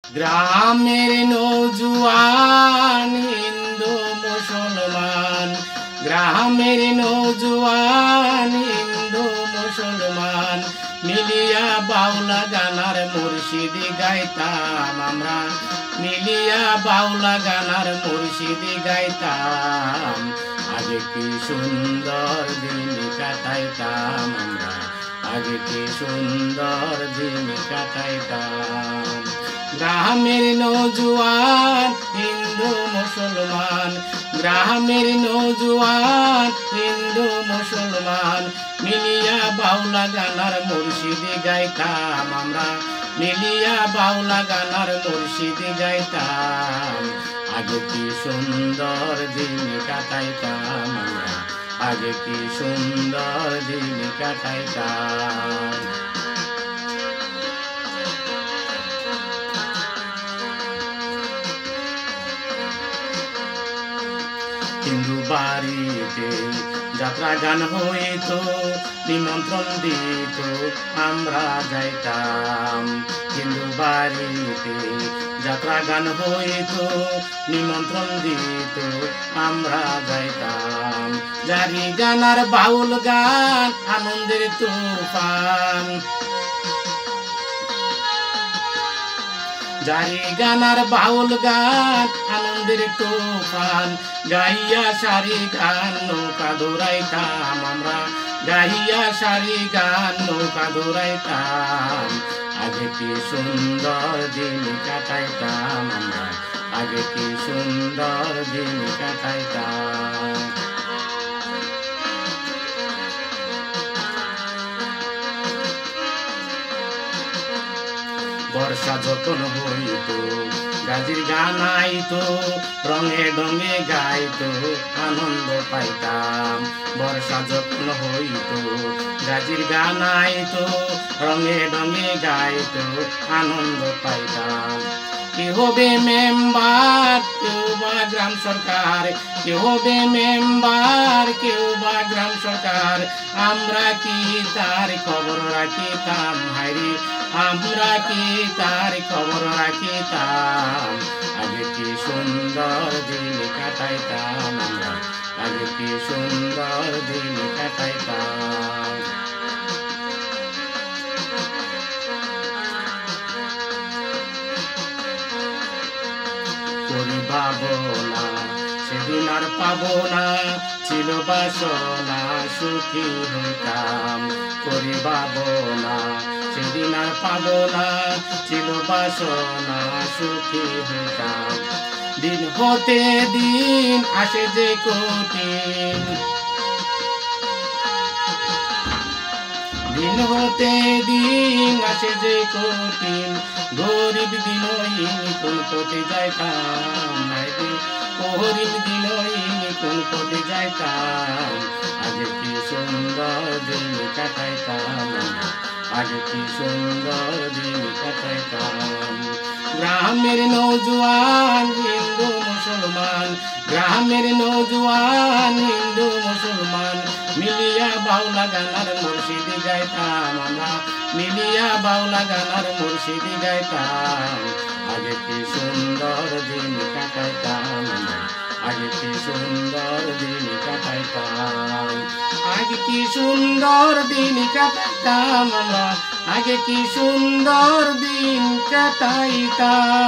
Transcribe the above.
গ্রামের নৌজুয়ান হিন্দু মুসলমান, গ্রামের নৌজুয়ান হিন্দু মুসলমান মিলিয়া বাউলা গানার মুর্শিদি গাইতাম আমরা, মিলিয়া বাউলা গানার মুর্শিদি গাইতাম। আগে কি সুন্দর দিন কাটাইতাম আমরা, আগে কি সুন্দর দিন কাটাইতাম। গ্রামের নৌজুয়ান হিন্দু মুসলমান, গ্রামের নৌজুয়ান হিন্দু মুসলমান মিলিয়া বাউলা গানার মুর্শিদি গাইতাম আমরা, মিলিয়া বাউলা গানার মুর্শিদি গাইতাম। আগে কি সুন্দর দিন কাটাইতাম আমরা, আগে কি সুন্দর দিন কাটাইতাম। হিন্দু বাড়িতে যাত্রা গান হইত, নিমন্ত্রণ দিত আমরা যাইতাম। হিন্দু বাড়িতে যাত্রা গান হইত, নিমন্ত্রণ দিত আমরা যাইতাম। জারি গান আর বাউল গান আনন্দের তুফান, জারি গান আর বাউল গান আনন্দের তুফান গাইয়া সারি গান নৌকা দৌড়াইতাম আমরা, গাইয়া সারি গান নৌকা দৌড়াইতাম। আগে কি সুন্দর দিন কাটাইতাম আমরা, আগে কি সুন্দর দিন কাটাইতাম। বর্ষা যখন হইত গাজির গান আইত, রঙে ডঙে গাইত আনন্দ পাইতাম। বর্ষা যখন হইত গাজির গান আইত, রঙে ডঙে গাইত আনন্দ পাইতাম। কে হবে মেম্বার, কেউ বা গ্রাম সরকার, কে হবে মেম্বার, কেউ বা গ্রাম সরকার, আমরা কি তার খবর রাখিতাম হায়রে, আমরা কি তার খবর রাখিতাম। আগে কি সুন্দর দিন কাটাইতাম আমরা, আগে কি সুন্দর দিন কাটাইতাম। করি ভাবনা সেদিন আর পাবো না, ছিল বাসনা সুখী হইতাম। করি ভাবনা সেদিন আর পাবো না, ছিল বাসনা সুখী হইতাম। দিন হতে দিন আসে যে কঠিন, দিন হতে দিন আসে যে কঠিন, গরিব দিনহীন কোন পথে যাইতাম হায়রে, গরিব দিনহীন কোন পথে যাইতাম। আগে কি সুন্দর দিন কাটাইতাম, আগে কি সুন্দর দিন কাটাইতাম। গ্রামের নৌজুয়ান হিন্দু মুসলমান, গ্রামের নৌজুয়ান হিন্দু মুসলমান মিলিয়া বাউলা গানার মুর্শিদি গাইতাম আমরা, মিলিয়া বাউলা গানার মুর্শিদি গাইতাম। আগে কি সুন্দর দিন কাটাইতাম আমরা, আগে কি সুন্দর দিন কাটাইতাম। আগে কি সুন্দর দিন কাটাইতাম আমরা, আগে কি সুন্দর দিন কাটাইতাম।